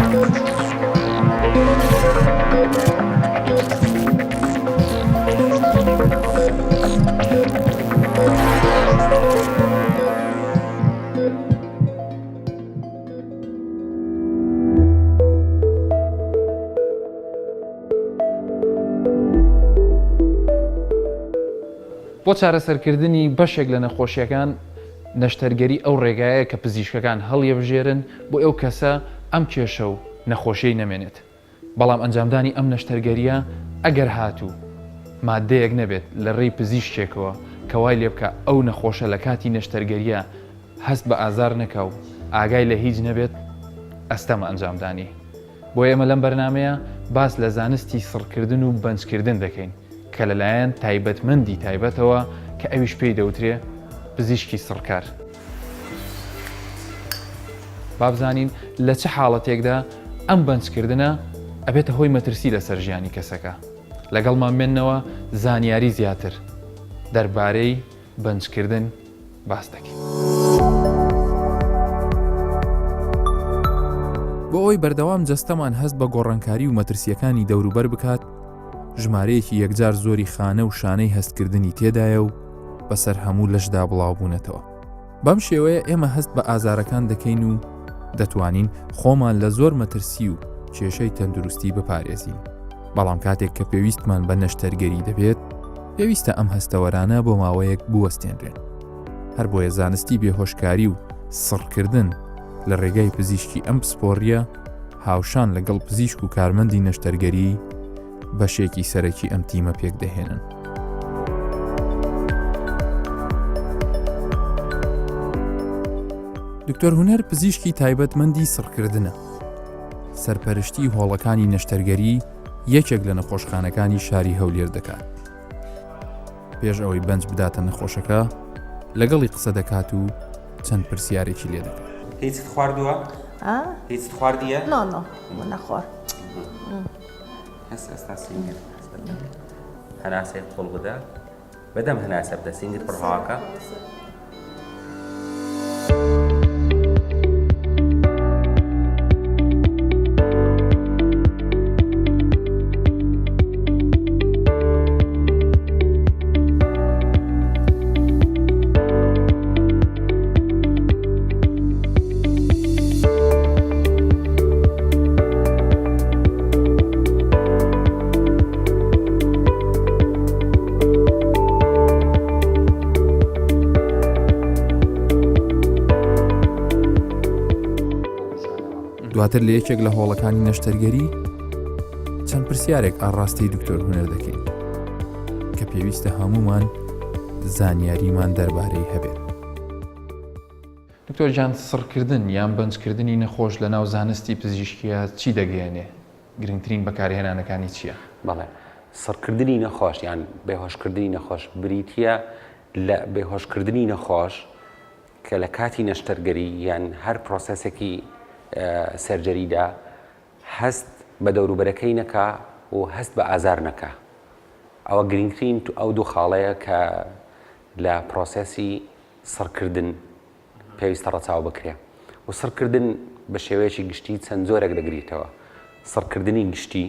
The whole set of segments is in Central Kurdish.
بۆ چارەسەرکردنی بەشێک لە نەخۆشیەکان نەشتەرگەری ئەو ڕێگایە کە پزیشکەکان هەڵیەبژێرن بۆ ئەو کەسە ئەم کێشە و نەخۆشیەی نەمێنێت. بەڵام ئەنجامدانی ئەم نەشتەرگەریە ئەگەر هاتوو مادەیەک نەبێت لە ڕێی پزیشکێکەوە کە وای لێ بکە ئەو نەخۆشە لە کاتی نەشتەرگەریە هەست بە ئازار نەکە و ئاگای لە هیچ نەبێت ئەستەمە ئەنجامدانی. بۆ ئێمە لەم بەرنامەیە باس لە زانستی سڕکردن و بەنجکردن دەکەین کە لەلایەن تایبەتمەندی تایبەتەوە کە ئەویش پێی دەوترێ پزیشکی سڕکار. با بزانین لە چه حاڵەتێکدا ئەم بەنجکردنە ئەبێتە هۆی مەترسی لەسەر ژیانی کەسەکە. لەگەڵمان بێننەوە زانیاری زیاتر دەربارەی بەنجکردن باس دەکەین. بۆ ئەوی بەردەوام جەستەمان هەست بە گۆڕانکاری و مەترسیەکانی دەوروبەر بکات، ژمارەیەکی یەکجار زۆری خانە و شانەی هەستکردنی تێدایە و بەسەر هەموو لەشدا بڵاوبوونەتەوە. بەم شێوەیە ئێمە هەست بە ئازارەکان دەکەین و دەتوانین خۆمان لە زۆر مەترسی و کێشەی تەندروستی بپارێزین. بەڵام کاتێک کە پێویستمان بە نەشتەرگەری دەبێت، پێویستە ئەم هەستەوەرانە بۆ ماوەیەک بوەستێنرێن. هەر بۆیە زانستی بێهۆشکاری و سڕکردن لە ڕێگای پزیشکی ئەم پسپۆڕیە هاوشان لەگەڵ پزیشک و کارمەندی نەشتەرگەری بەشێکی سەرەکی ئەم تیمە پێک دەهێنن. دکتۆر هونەر پزیشکی تایبەتمەندی سڕکردنە. سەرپەرشتی هۆڵەکانی نەشتەرگەری یەکێک لە نەخۆشخانەکانی شاری هەولێر دەکات. پێش ئەوەی بەنج بداتە نەخۆشەکە لەگەڵی قسە دەکات و چەند پرسیارێکی لێ دەکات. هیچت خواردووە؟ هیچت خواردیە؟ نەخۆر. ئێستا سینگت هەناسەی قوڵ بدە بەدەم هەناسە بدە سینگت پڕهاواکە. دواتر لە یەکێک لە هۆڵەکانی نەشتەرگەری چەند پرسیارێک ئاڕاستی دکتۆر هونەر دەکەین کە پێویستە هەمومان زانیاریمان دەربارەی هەبێت. دکتۆر جان، سڕکردن یان بەنجکردنی نەخۆش لە ناو زانستی پزیشکیە چی دەگەیەنێ؟ گرنگترین بەکارهێنانەکانی چییە؟ بەڵێ، سڕکردنی نەخۆش یان بێهۆشکردنی نەخۆش بریتیە لە بێهۆشکردنی نەخۆش کە لە کاتی نەشتەرگەری یان هەر پرۆسەسێکی سەرجەریدا هەست بە دەوروبەرەکەی نەکا و هەست بە ئازار نەکا. ئەوە گرنگترین ئەو دوو خاڵەیە کە لە پرۆسەسی سڕکردن پێویستە ڕەچاو بکرێ. و سڕکردن بە شێوەیەکی گشتی چەند زۆرێک دەگریتەوە. سڕکردنی گشتی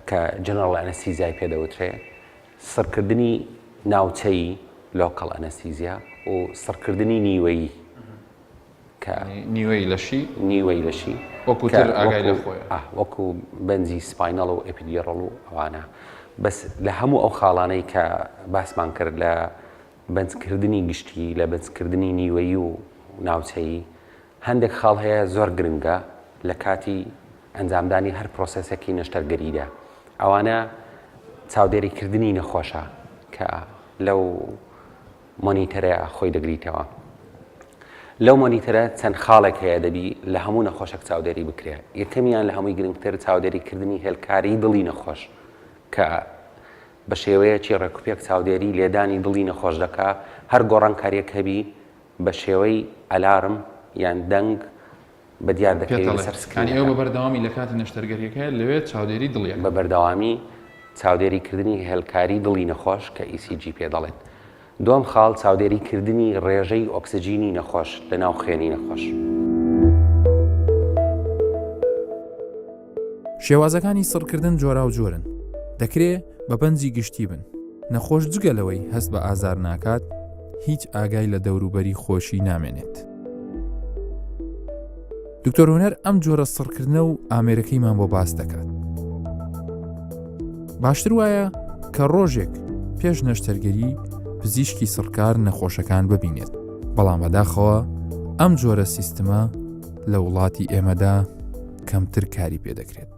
کە جەنەرەڵ ئەنەستیزیای پێدەوترێ، سڕکردنی ناوچەیی لۆکەڵ ئەنەستیزیا و سڕکردنی نیوەیی نیوەی لەشی نیوەی لەشی وەکوتر ئاگای لە خۆی وەکو بەنجی سپاینەڵ و ئەپیدیێڕەڵ و ئەوانە. بەس لە هەموو ئەو خاڵانەی کە باسمان کرد لە بەنجکردنی گشتی، لە بەنجکردنی نیوەیی و ناوچەیی، هەندێک خاڵ هەیە زۆر گرنگە لە کاتی ئەنجامدانی هەر پرۆسەسێکی نەشتەرگەریدا. ئەوانە چاودێریکردنی نەخۆشە کە لەو مۆنیتەرەیە خۆی دەگریتەوە. لەو مۆنیتەرە چەند خاڵێک هەیە دەبی لە هەموو نەخۆشێک چاودێری بکرێت. یەکەمیان لە هەمووی گرنگتر چاودێریکردنی هێلکاری دڵی نەخۆش کە بە شێوەیەکی ڕێکوپێک چاودێری لێدانی دڵی نەخۆش دەکا. هەر گۆڕانکاریەک هەبی بە شێوەی ئەلارم یان دەنگ بە دیار دەکەوێت لەسەر سکرین. ئێوە بە بەردەوامی لە کاتی نەشتەرگەریەکە لەوێت چاودێری دڵیە بە بەردەوامی چاودێریکردنی هێلکاری دڵی نەخۆش کە ECG پێ دەڵێت. دوم خاڵ چاودێریکردنی ڕێژەی ئۆکسجینی نەخۆش لە ناو خوێنی نەخۆش. شێوازەکانی سڕکردن جۆرا و جۆرن. دەکرێت بە بەنجی گشتی بن. نەخۆش جگەلەوەی هەست بە ئازار ناکات، هیچ ئاگای لە دەوروبەری خۆشی نامێنێت. دکتۆر هونەر ئەم جۆرە سڕکردنە و ئامێرەکەیمان بۆ باس دەکات. باشتر وایە کە ڕۆژێک پێش نەشتەرگەری پزیشکی سڕکار نەخۆشەکان ببینێت. بەڵام بەداخەوە ئەم جۆرە سیستمە لە وڵاتی ئێمەدا کەمتر کاری پێ دەکرێت.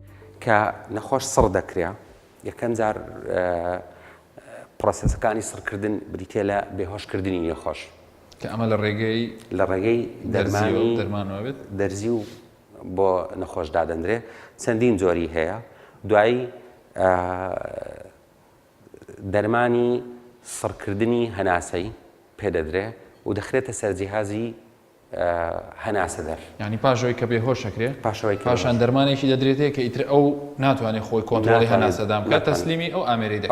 کە نەخۆش سڕ دەکرێت یەکەم جار پرۆسەسەکانی سڕکردن بریتێ لە بێهۆشکردنی نەخۆش کە ئەمە لە ڕێگەی دەرمانی دەرزی و بۆ نەخۆش دادەندرێ چەندین جۆری هەیە. دوایی دەرمانی سڕکردنی هەناسەی پێدەدرێ و دەخرێتە سەرجیهازی هەناسە دەر، ینی پاشەوەی کە بێهۆشەکرێ پاشان دەرمانێکی دەدرێتێ کە ئیتر ئەو ناتوانێت خۆی کۆنتڕۆڵی هەناسەدام کە تەسلیمی ئەو ئامێری دەکات.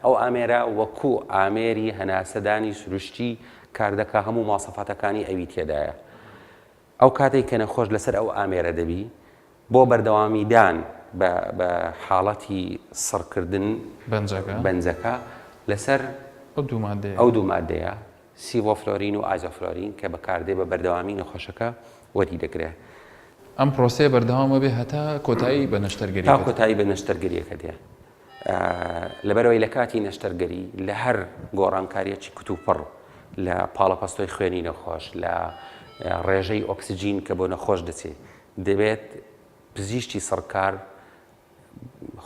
ئەو ئامێرە وەکوو ئامێری هەناسەدانی سروشتی کار دەکا هەموو ماسەفاتەکانی ئەوی تێدایە. ئەو کاتێک کە نەخۆش لەسەر ئەو ئامێرە دەبی بۆ بەردەوامیدان بە حاڵەتی سڕکردن بەنجەکە لەسەر ئەو دوو مادەیە سیڤۆفلۆرین و ئایزۆفلۆرین کە بەکاردێ بە بەردەوامی نەخۆشەکە وەری دەگرێت. ئەم پرۆسەیە بەردەوامە بێ هەتا کۆتایی بە نەشتەرگەری تا کۆتایی بە نەشتەرگەریەکە دێ. لەبەرەوەی لە کاتی نەشتەرگەری لە هەر گۆڕانکاریەکی کتوپڕ لە پاڵەپەستۆی خوێنی نەخۆش لە ڕێژەی ئۆکسسیجین کە بۆ نەخۆش دەچێت دەبێت پزیشکی سڕکار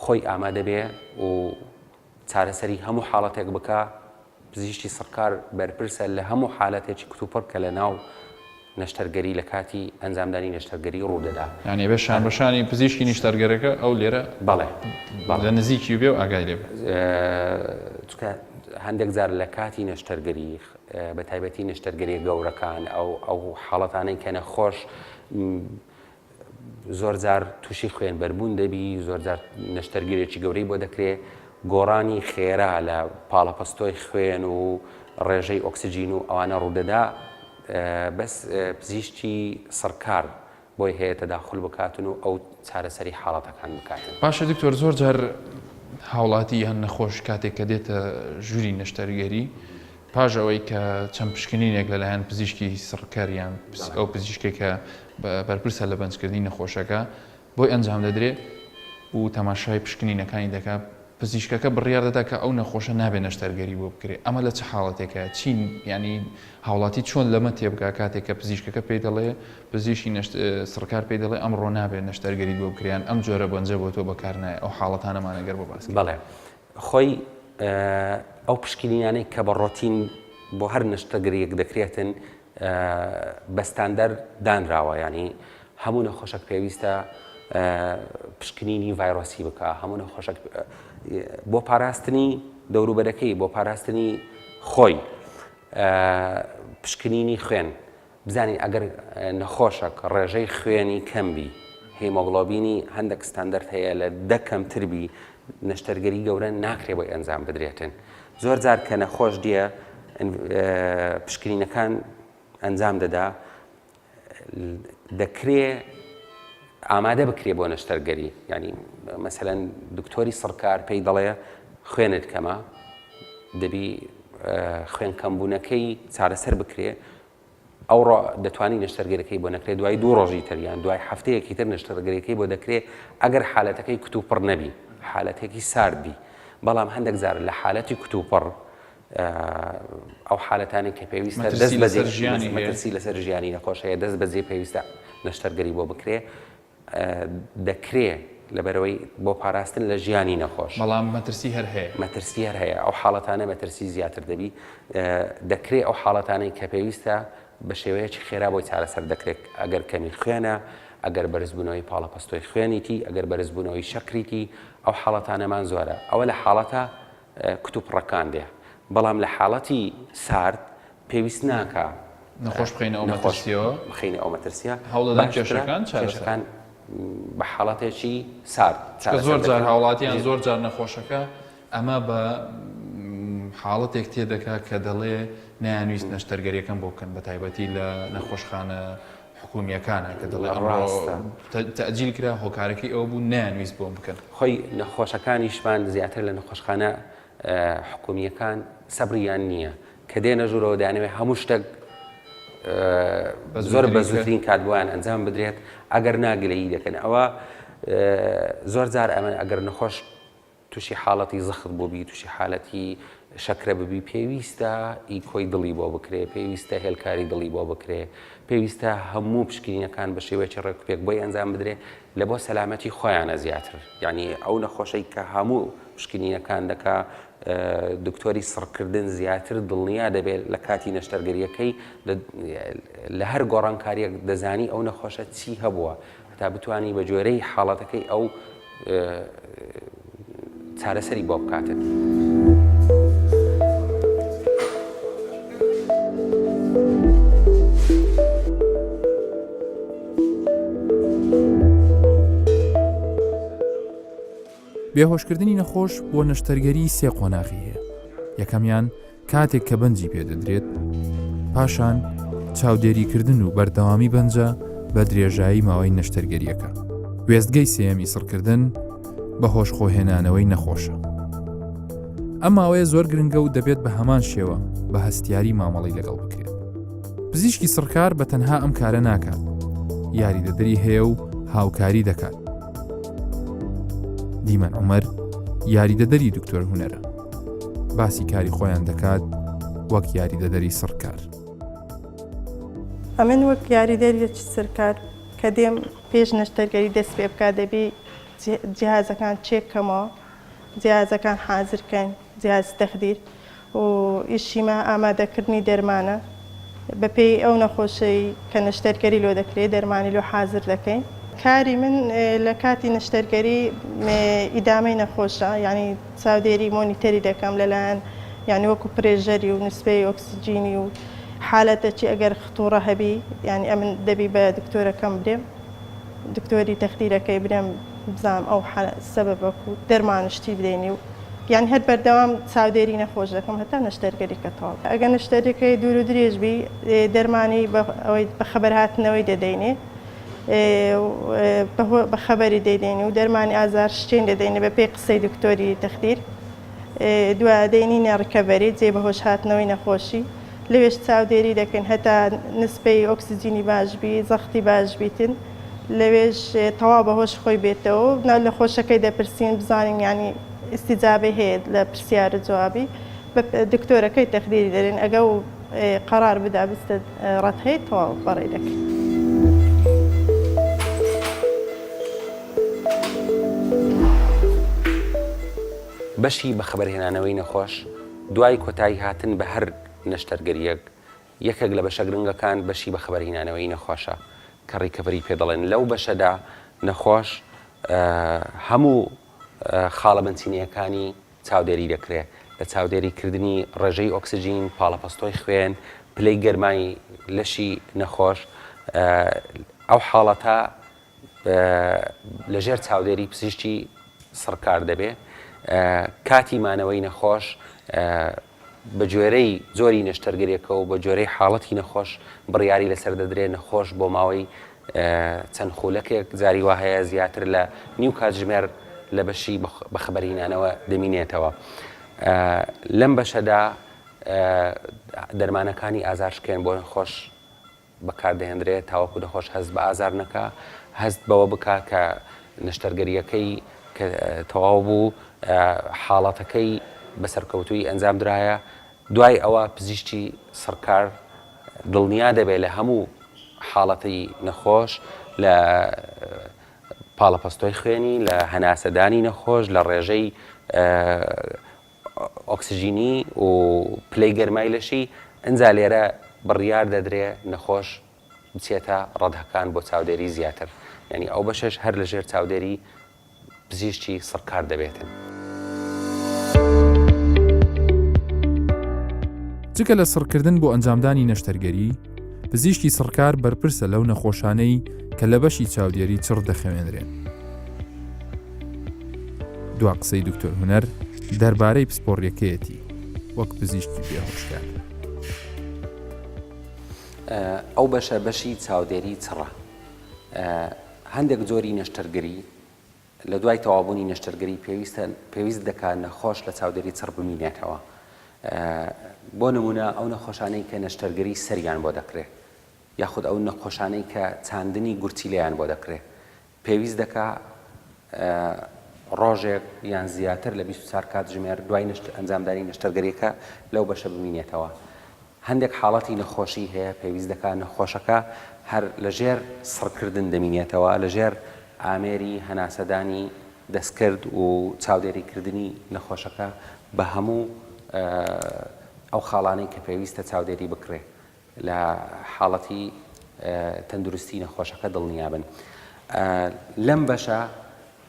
خۆی ئامادە بێ و چارەسەری هەموو حاڵەتێک بکە. پزیشکی سڕکار بەرپرسە لە هەموو حالەتێکی کتوپڕ کە لە ناو نەشتەرگەری لە کاتی ئەنجامدانی نەشتەرگەری ڕوودەدا. یعنی بێ شانبەشانی پزیشکی نیشتەرگەرەکە ئەو لێرە بەڵێ لە نزیکی بێ و ئاگای لێ هەندێک جار لە کاتی نەشتەرگەری بە تایبەتی نەشتەرگەری گەورەکان ئەو حاڵەتانەی کە نەخۆش زۆر جار تووشی خوێن بەربوون دەبی، زۆر جار نەشتەرگەرێکی گەورەی بۆ دەکرێت گۆڕانی خێرا لە پاڵەپەستۆی خوێن و ڕێژەی ئۆکسسیجین و ئەوانە ڕوودەدا بەس پزیشکی سڕکار بۆی هەیە تەداخل بکاتن و ئەو چارەسەری حاڵەتەکان بکاتن. باشە دکتۆر زۆر جار هاوڵاتی هەن نەخۆش کاتێک کە دێتە ژووری نەشتەرگەری پاش ئەوەی کە چەند پشکنینێک لەلایەن پزیشکی سڕکاریان ئەو پزیشکێکە بەرپرسە لە بەنجکردنی نەخۆشەکە بۆی ئەنجام دەدرێت و تەماشای پشکنینەکانی دەکات. پزیشکەکە بڕیار دەدا کە ئەو نەخۆشە نابێت نەشتەرگەری بۆ بکرێت. ئەمە لە چه حاڵەتێکە چین ینی هاوڵاتی چۆن لەمە تێبگا کاتێک کە پزیشکەکە پێی دەڵێ پزیشکی سڕکار پێی دەڵێ ئەمڕۆ نابێت نەشتەرگەری بۆ بکریان ئەم جۆرە بەنجە بۆ تۆ بەکار نایە ئەو حاڵەتانەمانەگەر بۆ باس. بەڵێ خۆی ئەو پشکنینانەی کە بە ڕۆتین بۆ هەر نەشتەرگەریەک دەکرێتن بەستاندەر دانراوە، ینی هەموو نەخۆشێک پێویستە پشکنینی ڤایرۆسی بکە، هەموو نەخۆشێک بۆ پاراستنی دەوروبەرەکەی بۆ پاراستنی خۆی پشکنینی خوێن بزانین ئەگەر نەخۆشێک ڕێژەی خوێنی کەمبی هیمۆگلۆبینی هەندێک ستاندەرد هەیە لە 10 کەمتربی نەشتەرگەری گەورە ناکرێ بۆی ئەنجام بدرێتن. زۆر جار کە نەخۆش دیە پشکنینەکان ئەنجام دەدا دەکرێ ئامادە بکرێ بۆ نەشتەرگەری. ینی مەسەلەن دکتۆری سڕکار پێی دەڵێ خوێنت کەمە دەبی خوێن کەمبوونەکەی چارەسەر بکرێ ئەوڕۆ دەتوانی نەشتەرگەرەکەی بۆ نەکرێت دوای 2 ڕۆژی تریان دوای هەفتەیەکی تر نەشتەرگەرەکەی بۆ دەکرێت ئەگەر حالەتەکەی کتوپڕ نەبی حالەتێکی ساردبی. بەڵام هەندێک جار لە حالەتی کتوپڕ ئەو حالەتانی کە پێویستە دەست بەجێ مەترسی لەسەر ژیانی نەخۆش هەیە دەست بەجێ پێویستە نەشتەرگەری بۆ بکرێ دەکرێ لەبەرەوەی بۆ پاراستن لە ژیانی نەخۆش. بەڵام مەترسی هەر هەیە ئەو حاڵەتانە مەترسی زیاتر دەبی دەکرێ ئەو حاڵەتانەی کە پێویستە بە شێوەیەکی خێرا بۆی چارەسەر دەکرێت ئەگەر کەمی خوێنە ئەگەر بەرزبوونەوەی پاڵەپەستۆی خوێنیتی ئەگەر بەرزبوونەوەی شەکریتی ئەو حاڵەتانەمان زۆرە. ئەوە لە حاڵەتە کتوپڕەکان دێ. بەڵام لە حاڵەتی سارد پێویست ناکە نەخۆش بخینە ئەو مەترسیەوە بخینە ئەو مەترسیە هەوڵدەدان کێشەکان بە حاڵەتێکی سارد. زۆر جار هاوڵاتیان زۆر جار نەخۆشەکە ئەمە بە حاڵەتێک تێدەکات کە دەڵێ نەیانویست نەشتەرگەریەکەم بۆ بکەن بە تایبەتی لە نەخۆشخانە حکومیەکانە کە دەڵێ ڕاستە. تەجیل کرا هۆکارەکەی ئەوە بوو نانویست بۆم بکەن خۆی نەخۆشەکانیشمان زیاتر لە نەخۆشخانە حکومیەکان سەبریان نییە کە دێنە ژوورەوە دانەوێت هەموو شتێک زۆر بە زووترین کات بوویان ئەنجام بدرێت ئەگەر ناگلەیی دەکەن ئەوە زۆر جار ئەمە ئەگەر نەخۆش تووشی حاڵەتی زەخت بووبی تووشی حالەتی شەکرە ببی پێویستە ئیکۆی دڵی بۆ بکرێ پێویستە هێلکاری دڵی بۆ بکرێ پێویستە هەموو پشکنینەکان بە شێوەیەکی ڕێکوپێک بۆی ئەنجام بدرێ لە بۆ سەلامەتی خۆیانە زیاتر یعنی ئەو نەخۆشەی کە هەموو پشکنینەکان دەکا دکتۆری سڕکردن زیاتر دڵنیا دەبێت لە کاتی نەشتەرگەریەکەی لە هەر گۆڕانکاریەک دەزانی ئەو نەخۆشە چی هەبووە تا بتوانی بە جۆرەی حاڵەتەکەی ئەو چارەسەری بۆ بکاتن. بێهۆشکردنی نەخۆش بۆ نەشتەرگەری سێ قۆناغی هەیە. یەکەمیان کاتێک کە بەنجی پێدەدرێت، پاشان چاودێریکردن و بەردەوامی بەنجە بە درێژایی ماوەی نەشتەرگەریەکە. وێستگەی سێمی سڕکردن بە هۆشخۆهێنانەوەی نەخۆشە. ئەم ماوەیە زۆر گرنگە و دەبێت بە هەمان شێوە بە هەستیاری مامەڵی لەگەڵ بکرێت. پزیشکی سڕکار بە تەنها ئەم کارە ناکات، یاریدەدەری هەیە و هاوکاری دەکات. دیمەن عومەر یاریدەدەری دکتۆر هونەرە، باسی کاری خۆیان دەکات وەک یاریدەدەری سڕکار. ئەمن وەک یاریدەریەکی سەرکار کە دێم پێش نەشتەرگەری دەست پێ بکات دەبێ جیهازەکان چێککەمەوە جیهازەکان حازرکەن جیهاز تەخدیر و ئیشیمە ئامادەکردنی دەرمانە بەپێی ئەو نەخۆشەی کە نەشتەرگەری لۆ دەکرێت دەرمانی لۆ حازر دەکەین. کاری من لە کاتی نەشتەرگەری ئیدامەی نەخۆشە یعنی چاودێری مۆنیتەری دەکەم لەلایەن یعنی وەکو پرێژەری و نسبەی ئۆکسیجینی و حالەتەکی ئەگەر ختوڕە هەبی یعنی ئەمن دەبی بە دکتۆرەکەم برێم دکتۆری تەخدیرەکەی برێم بزانم ئەو سەبەبەکو دەرمانشتی بدەینی و یعنی هەر بەردەوام چاودێری نەخۆش دەکەم هەتا نەشتەرگەریکە تەواو. ئەگەر نەشتەرەکەی دوور و درێژ بی دەرمانی بە خەبەرهاتنەوەی دەدەینێ بە خەبەری دەیدێنی و دەرمانی ئازار شتێن دەدەینێ بە پێی قسەی دکتۆری تەخدیر دوای دەینینە ڕکەڤەری جێ بەهۆش هاتنەوەی نەخۆشی لەوێش چاودێری دەکەن هەتا نسبەی ئۆکسیجینی باشبی زەختی باشبیتن لەوێش تەواو بەهۆش خۆی بێتەوە لە خۆشەکەی دەپرسین بزانین ینی ئیستیجابەی هەیە لە پرسیارە جوابی بە دکتۆرەکەی تەخدیری دەرێن ئەگە و قەرار بدا بستە ڕەت هەیە تەواو بەڕێ دەکەین. بەشی بە خەبەرهێنانەوەی نەخۆش دوای کۆتایی هاتن بە هەر نەشتەرگەریەک یەکێک لە بەشە گرنگەکان بەشی بە خەبەرهێنانەوەی نەخۆشە کە ڕیکەڤەری پێ دەڵێن. لەو بەشەدا نەخۆش هەموو خاڵە بنچینەکانی چاودێری دەکرێت لە چاودێریکردنی ڕێژەی ئۆکسیجین پاڵەپەستۆی خوێن پلەی گەرمای لەشی نەخۆش ئەو حاڵەتە لەژێر چاودێری پزیشکی سڕکار دەبێت. کاتی مانەوەی نەخۆش بە جۆرەی زۆری نەشتەرگەریەکە و بە جۆرەی حاڵەتی نەخۆش بڕیاری لەسەر دەدرێت نەخۆش بۆ ماوەی چەند خولەکێک جاری وا هەیە زیاتر لە نیو کاتژمێر لە بەشی بە خەبەرهێنانەوە دەمینێتەوە. لەم بەشەدا دەرمانەکانی ئازارشکێن بۆ نەخۆش بەکاردەهێنرێت تاوەکو نەخۆش هەست بە ئازار نەکە هەست بەوە بکات کە نەشتەرگەریەکەی کە تەواو بوو حاڵەتەکەی بەسەرکەوتووی ئەنجام درایە دوای ئەوە پزیشکی سڕکار دڵنیا دەبێت لە هەموو حاڵەتی نەخۆش لە پاڵەپەستۆی خوێنی لە هەناسەدانی نەخۆش لە ڕێژەی ئۆکسیژینی و پلەی گەرمای لەشی ئەنجا لێرە بڕیار دەدرێت نەخۆش بچێتە ڕەدەکان بۆ چاودێری زیاتر یعنی ئەو بەشەش هەر لەژێر چاودێری پزیشکی سڕکار دەبێتن. جگە لە سڕکردن بۆ ئەنجامدانی نەشتەرگەری پزیشکی سڕکار بەرپرسە لەو نەخۆشانەی کە لە بەشی چاودێری چڕ دەخەوێنرێن. دوا قسەی دکتۆر هونەر دەربارەی پسپۆڕیەکەیەتی وەک پزیشکی بێهۆشکار. ئەو بەشە بەشی چاودێری چڕە. هەندێک جۆری نەشتەرگەری لە دوای تەوابوونی نەشتەرگەری پێویست دەکات نەخۆش لە چاودێری چڕ بمینێتەوە. بۆ نمونە ئەو نەخۆشانەی کە نەشتەرگەری سەریان بۆ دەکرێت یاخود ئەو نەخۆشانەی کە چاندنی گورتی لێیان بۆ دەکرێت پێویست دەکات ڕۆژێک یان زیاتر لە 24 کات ژمێر دوای ئەنجامدانی نەشتەرگەریەکە لەو بەشە بمینێتەوە. هەندێک حاڵەتی نەخۆشی هەیە پێویست دەکات نەخۆشەکە هەر لەژێر سڕکردن دەمینێتەوە لەژێر ئامێری هەناسەدانی دەستکرد و چاودێریکردنی نەخۆشەکە بە هەموو ئەو خاڵانەی کە پێویستە چاودێری بکرێ لە حاڵەتی تەندروستی نەخۆشەکە دڵنیابن. لەم بەشە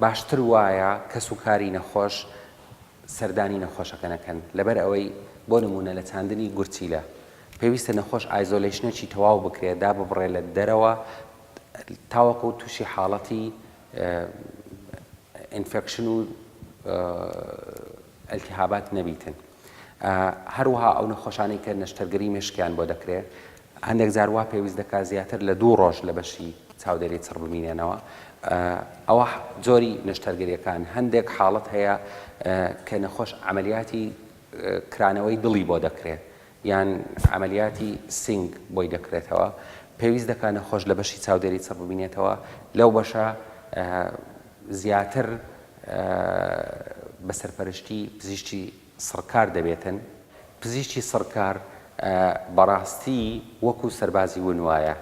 باشتر وایە کە سوکاری نەخۆش سەردانی نەخۆشەکە نەکەن لەبەر ئەوەی بۆ نمونە لە چاندنی گورچیلە پێویستە نەخۆش ئایزۆلیشنێکی تەواو بکرێت دا ببڕێ لە دەرەوە تاوەکو تووشی حاڵەتی ئینفێکشن و ئەلتیهابات نەبیتن. هەروەها ئەو نەخۆشانەی کە نەشتەرگەری مێشکیان بۆ دەکرێت هەندێک جار وا پێویست دەکات زیاتر لە 2 ڕۆژ لە بەشی چاودێری چڕ بمینێنەوە. ئەوە جۆری نەشتەرگەریەکان. هەندێک حاڵەت هەیە کە نەخۆش عملیاتی کرانەوەی دڵی بۆ دەکرێت یان عملیاتی سنگ بۆی دەکرێتەوە پێویست دەکات نەخۆش لە بەشی چاودێری چڕ ببینێتەوە. لەو بەشە زیاتر بەسەرپەرشتی پزیشکی سڕکار دەبێتن. پزیشکی سڕکار بەڕاستی وەکو سەربازی ون وایە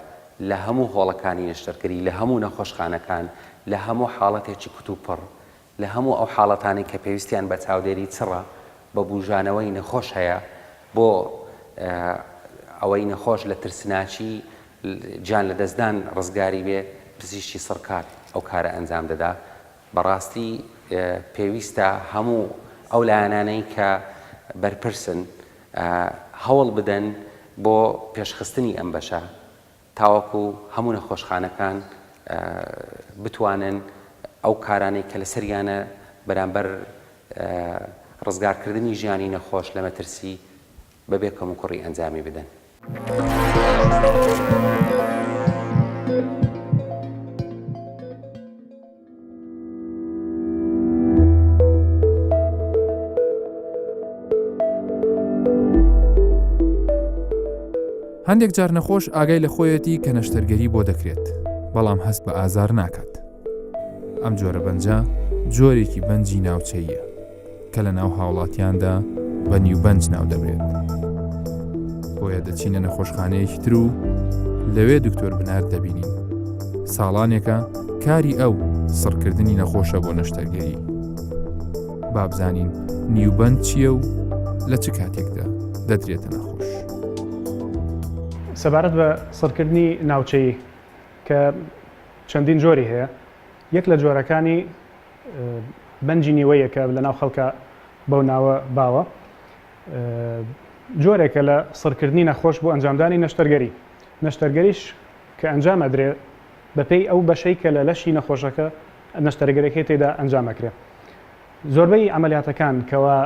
لە هەموو هۆڵەکانی نەشتەرگەری لە هەموو نەخۆشخانەکان لە هەموو حاڵەتێکی کتوپڕ لە هەموو ئەو حاڵەتانی کە پێویستیان بە چاودێری چڕە بە بوژانەوەی نەخۆش هەیە بۆ ئەوەی نەخۆش لە ترسناچی جان لە دەستدان ڕزگاری بێ پزیشکی سڕکار ئەو کارە ئەنجام دەدا. بەڕاستی پێویستە هەموو ئەو لایەنانەی کە بەرپرسن هەوڵ بدەن بۆ پێشخستنی ئەم بەشە تاوەکو هەموو نەخۆشخانەکان بتوانن ئەو کارانەی کە لە سەریانە بەرامبەر ڕزگارکردنی ژیانی نەخۆش لە مەترسی بەبێ کەم و کوڕی ئەنجامی بدەن. هەندێک جار نەخۆش ئاگای لە خۆیەتی کە نەشتەرگەری بۆ دەکرێت بەڵام هەست بە ئازار ناکات. ئەم جۆرە بەنجە جۆرێکی بەنجی ناوچەیە کە لە ناو هاوڵاتیاندا بە نیوبەنج ناو دەبرێت. بۆیە دەچینە نەخۆشخانەیەکی تر و لەوێ دکتۆر بنار دەبینین. ساڵانێکە کاری ئەو سڕکردنی نەخۆشە بۆ نەشتەرگەری. بابزانین نیوبەنج چییە و لە چ کاتێکدا دەدرێتە نەخۆش. سەبارەت بە سڕکردنی ناوچەیی کە چەندین جۆری هەیە، یەک لە جۆرەکانی بەنجی نیوەیە کە لە ناو خەڵکە بەو ناوە باوە، جۆرێکە لە سڕکردنی نەخۆش بۆ ئەنجامدانی نەشتەرگەری. نەشتەرگەریش کە ئەنجام ئەدرێ بەپێی ئەو بەشەی کە لە لەشی نەخۆشەکە نەشتەرگەرەکەی تێدا ئەنجامەکرێ. زۆربەی ئەمەلیاتەکان کەوا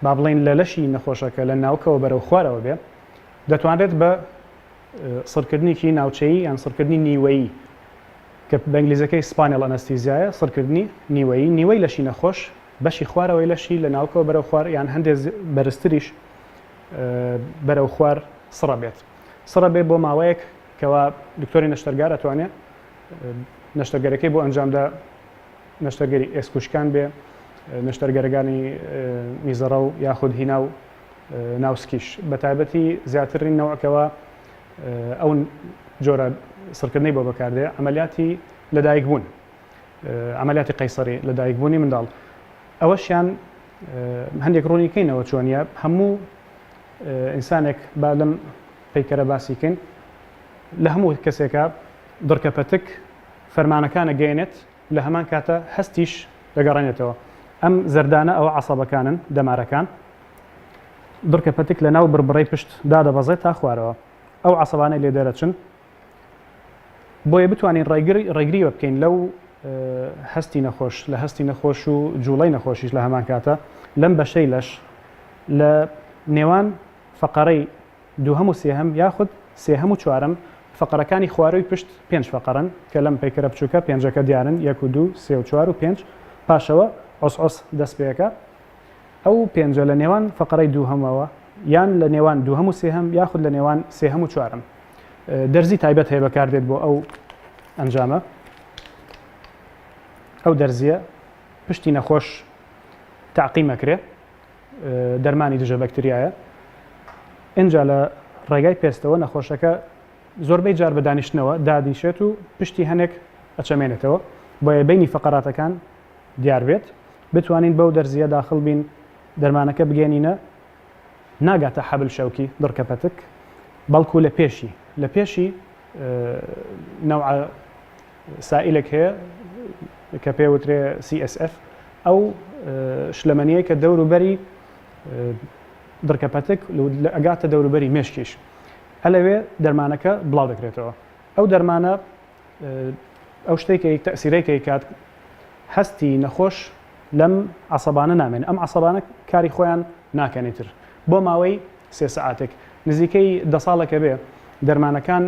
با بڵێن لە لەشی نەخۆشەکە لە ناوکەوە بەرەو خوارەوە بێ دەتوانرێت بە سڕکردنیکی ناوچەیی یان سڕکردنی نیوەیی کە بە ئینگلیزەکەی سپانیل ئەنەستیزیایە، سڕکردنی نیوەیی، نیوەی لەشی نەخۆش بەشی خوارەوەی لەشی لە ناوکەوە بەرەو خوار یان هەندێک بەرزتریش بەرەو خوار سڕە بێت. سڕە بێت بۆ ماوەیەک کەوا دکتۆری نەشتەرگار ئەتوانێت نەشتەرگەرەکەی بۆ ئەنجامدا نەشتەرگەری ئێسکوشکان بێ، نەشتەرگەرەکانی میزەڕە و یاخود هینا و ناوسکیش. بە تایبەتی زیاترین نەوەکەوە ئەو جۆرە سڕکردنەی بۆ بەکاردێ ئەمەلیاتی لەدایکبوون، ئەمەلیاتی قەیسەری لەدایکبوونی منداڵ. ئەوەشیان هەندێک ڕوونیکەینەوە چۆنیە. هەموو ئینسانێک با لەم پەیکەرە باسیکەین لە هەموو کەسێکە دڕکەپەتک فەرمانەکانە گەێنێت لە هەمان کاتە هەستیش دەگەڕێنێتەوە. ئەم زەردانە ئەوە عەسەبەکانن دەمارەکان، دڕکەپەتک لە ناو بربڕەی پشت دادەبەزێت تا خوارەوە. ئەو عەسەبانەی لێ دەرەچن بۆیە بتوانین ڕێگریوە بکەین لەو هەستی نەخۆش، لە هەستی نەخۆش و جوڵەی نەخۆشیش لە هەمان کاتە لەم بەشەی لەش لە نێوان فەقەرەی دووهەم و سێهەم یاخود سێهەم و چوارەم فقرەکانی خواروی پشت 5 فقرن کە لەم پەیکەرە بچووکە پێنجەکە دیارن 1 و 2 3 و 4 و 5 پاشەوە ئۆس دەست پێەکە ئەو پێنجە لە نێوان فقرەی دووهەمەوە یان لە نێوان دووهەم و سێهەم یاخود لە نێوان سێهەم و چوارم دەرزی تایبەت هەیە بەکاردێت بۆ ئەو ئەنجامە ئەو دەرزیە پشتی نەخۆش تعقیمەکرێ دەرمانی دژە بەکتریایە اینجا لە ڕێگای پێستەوە نەخۆشەکە زۆربەی جار بە دانیشتنەوە دادیشێت و پشتی هەنێک ئەچەمێنێتەوە بۆیە بینی فقراتەکان دیار بێت بتوانین بەو دەرزیە داخل بین دەرمانەکە بگەێنینە ناگاتە حەبل شەوکی دڕکەپەتک بەڵکو لە پێشی نەوع سائلێک هەیە کە پێوترێ CSF ئەو شلەمەنیە کە دەوروبەری دڕکەپەتک ئەگاتە دەوروبەری مێشکیش هەلەوێ دەرمانەکە بڵاو دەکرێتەوە ئەو دەرمانە ئەو شتێکی تەسیرێکی کات هەستی نەخۆش لەم عەسەبانە نامێن ئەم عەسەبانە کاری خۆیان ناکەنیتر بۆ ماوەی 3 سەعاتێک نزیکەی 10 ساڵێکە بێ دەرمانەکان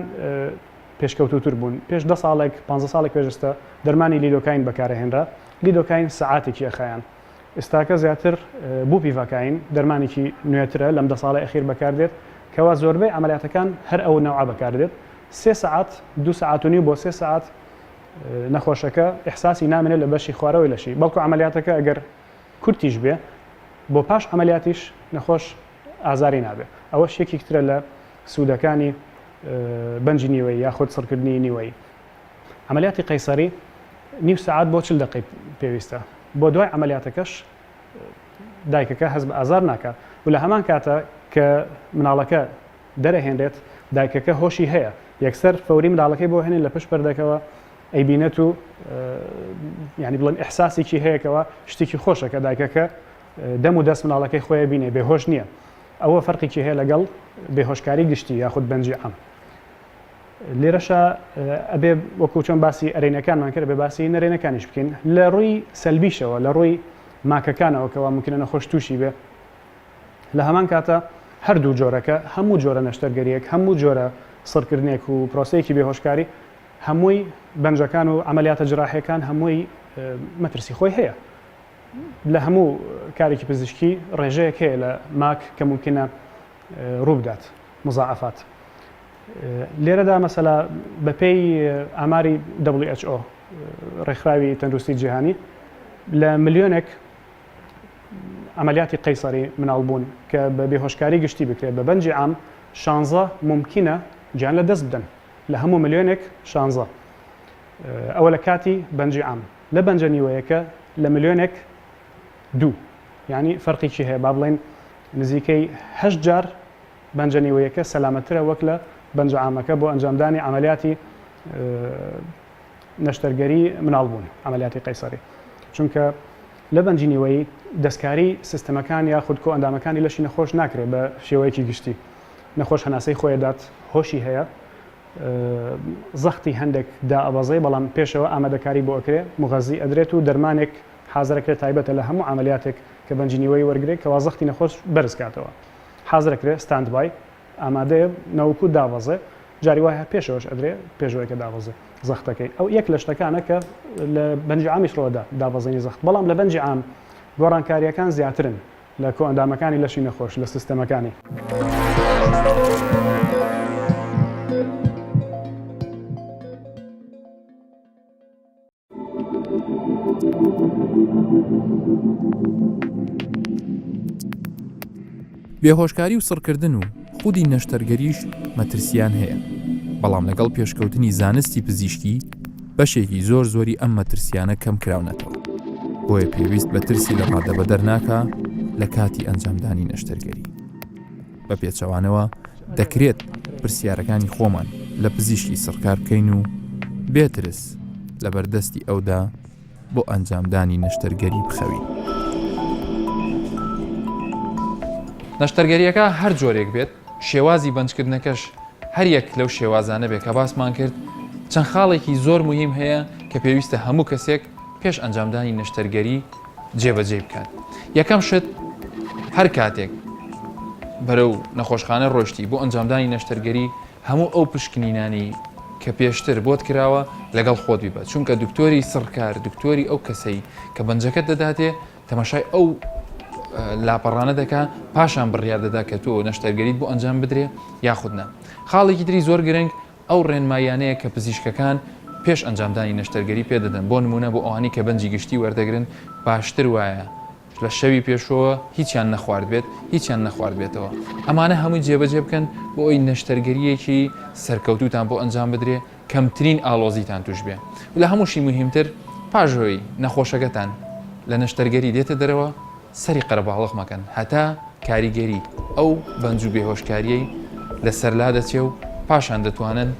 پێشکەوتوتر بوون پێش 10 ساڵێک 15 ساڵێک پێشستا دەرمانی لیدۆکاین بەکارهێنرا لیدۆکاین سەعاتێکی ئەخایان ئێستاکە زیاتر بوو پیڤەکاین دەرمانێکی نوێترە لەم 10 ساڵی ئەخیر بەکاردێت کەوا زۆربەی عملیاتەکان هەر ئەو نەوع بەکاردێت 3 سەعات 2 سەعات و نیو بۆ 3 سەعات نەخۆشەکە ئیحساسی نامێنێت لە بەشی خوارەوەی لەشی بەڵکو عملیاتەکە ئەگەر کورتیش بێ بۆ پاش عملیاتیش نەخۆش ئازاری نابێت ئەوەش یەکێک ترە لە سوودەکانی بەنجی نیوەی یاخود سڕکردنی نیوەی عملیاتی قەیسەری نیو سەعات بۆ 40 دقیق پێویستە بۆ دوای عملیاتەکەش دایکەکە هەست بە ئازار ناکات و لە هەمان کاتە کە مناڵەکە دەرەهێنرێت دایکەکە هۆشی هەیە یەکسەر فەوری مناڵەکەی بۆ هێنین لە پشت پەردەکەوە ئەیبینێت و ینی بڵێن ئیحساسێکی هەیەکەوە شتێکی خۆشە کە دایکەکە دەم و دەست مناڵەکەی خۆیە بینێ بێهۆش نییە ئەوە فەرقێکی هەیە لەگەڵ بێهۆشکاری گشتی یاخود بەنجی عام لێرەشە ئەبێ وەکو چۆن باسی ئەرێنەکانمان کرد بێ باسی نەرێنەکانیش بکەین لە ڕووی سەلبیشەوە لە ڕووی ماکەکانەوە کەوا ممکنە نەخۆش تووشی بێ لە هەمان کاتە هەردوو جۆرەکە هەموو جۆرە نەشتەرگەریەک هەموو جۆرە سڕکردنێک و پرۆسەیەکی بێهۆشکاری هەمووی بەنجەکان و عملیاتە جراحیەکان هەمووی مەترسی خۆی هەیە لە هەموو کارێکی پزیشکی ڕێژەیەک هەیە لە ماک کە ممکنە ڕوو بدات مزاعفات لێرەدا مەسەلا بەپێی ئاماری WHO ڕێکخراوی تەندروستی جیهانی لە ملیۆنێک عملیاتی قەیسەری مناڵبوون کە بە بێهۆشکاری گشتی بکرێت بە بەنجی عام 16 ممکنە گیان لە دەست بدەن لە هەموو ملیۆنێک 16 ئەوە لە کاتی بەنجی عام لە بەنجە نیوەیەکە لە ملیۆنێک 2 یعنی فەرقێکی هەیە با بڵێن نزیکەی 8 جار بەنجە نیوەیەکە سەلامەترە وەک لە بەنجە عامەکە بۆ ئەنجامدانی عملیاتی نەشتەرگەری مناڵبوون عملیاتی قەیسەری چونکە لە بەنجی نیوەیی دەستکاری سیستەمەکان یاخود کۆ ئەندامەکانی لەشی نەخۆش ناکرێت بە شێوەیەکی گشتی نەخۆش هەناسەی خۆیدات هۆشی هەیە زەختی هەندێک دائەبەزەی بەڵام پێشەوە ئامادەکاری بۆ ئەکرێ مغەزی ئەدرێت و دەرمانێک حازرەکرێت تایبەتە لە هەموو عملیاتێک کە بەنجی نیوەی وەرگێت کەوا زەختی نەخۆش بەرزکاتەوە حازرەکرێت ستاند بای ئامادەیە نەوەکو داوەزێ جاری وایە پێشەوەش ئەدرێ پێشەوەیکە داوەزێ زەختەکەی ئەو یەک لە شتەکانە کە لە بەنجی عامیش ڕۆدا داوەزێنی زەخت بەڵام لە بەنجی عام گۆڕانکاریەکان زیاترن لە کۆ ئەندامەکانی لەشی نەخۆش لە سیستەمەکانی بێهۆشکاری و سڕکردن و خودی نەشتەرگەریش مەترسیان هەیە بەڵام لەگەڵ پێشکەوتنی زانستی پزیشکی بەشێکی زۆری ئەم مەترسیانە کەم کراونەتەوە بۆیە پێویست بە ترسی لە ڕادەبە دەرناکە لە کاتی ئەنجامدانی نەشتەرگەری بە پێچەوانەوە دەکرێت پرسیارەکانی خۆمان لە پزیشکی سڕکار بکەین و بێترس لە بەردەستی ئەودا بۆ ئەنجامدانی نەشتەرگەری بخەوین نەشتەرگەریەکە هەر جۆرێک بێت شێوازی بەنجکردنەکەش هەر یەک لەو شێوازانە بێت کە باسمان کرد چەند خاڵێکی زۆر مهم هەیە کە پێویستە هەموو کەسێک پێش ئەنجامدانی نەشتەرگەری جێبەجێ بکات یەکەم شت هەر کاتێک بەرەو نەخۆشخانە ڕۆشتی بۆ ئەنجامدانی نەشتەرگەری هەموو ئەو پشکنینانی کە پێشتر بۆت کراوە لەگەڵ خۆت بیبات چونکە دکتۆری سڕکار دکتۆری ئەو کەسەی کە بەنجەکەت دەداتێ تەماشای ئەو لاپەڕانە دەکا پاشان بڕیار دەدا کە تۆ نەشتەرگەریت بۆ ئەنجام بدرێ یاخودنا خاڵێکی تری زۆر گرنگ ئەو ڕێنمایانەیە کە پزیشکەکان پێش ئەنجامدانی نەشتەرگەری پێدەدەن بۆ نمونە بۆ ئەوانی کە بەنجی گشتی وەردەگرن باشتر وایە لە شەوی پێشەوە هیچیان نەخوارد بێت هیچیان نەخوارد بێتەوە ئەمانە هەمووی جێبەجێ بکەن بۆ ئەوی نەشتەرگەریەکی سەرکەوتوتان بۆ ئەنجام بدرێ کەمترین ئالۆزیتان توش بێ لە هەمووشی مهمتر پاژۆی نەخۆشەکەتان لە نەشتەرگەری دێتە دەرەوە سەری قەرەباڵغ مەکەن هەتا کاریگەری ئەو بەنج و بێهۆشکاریەی لەسەر لا دەچێ و پاشان دەتوانن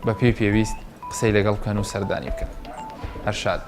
بە پێی پێویست قسەی لەگەڵ بکەن و سەردانی بکەن هەر شاد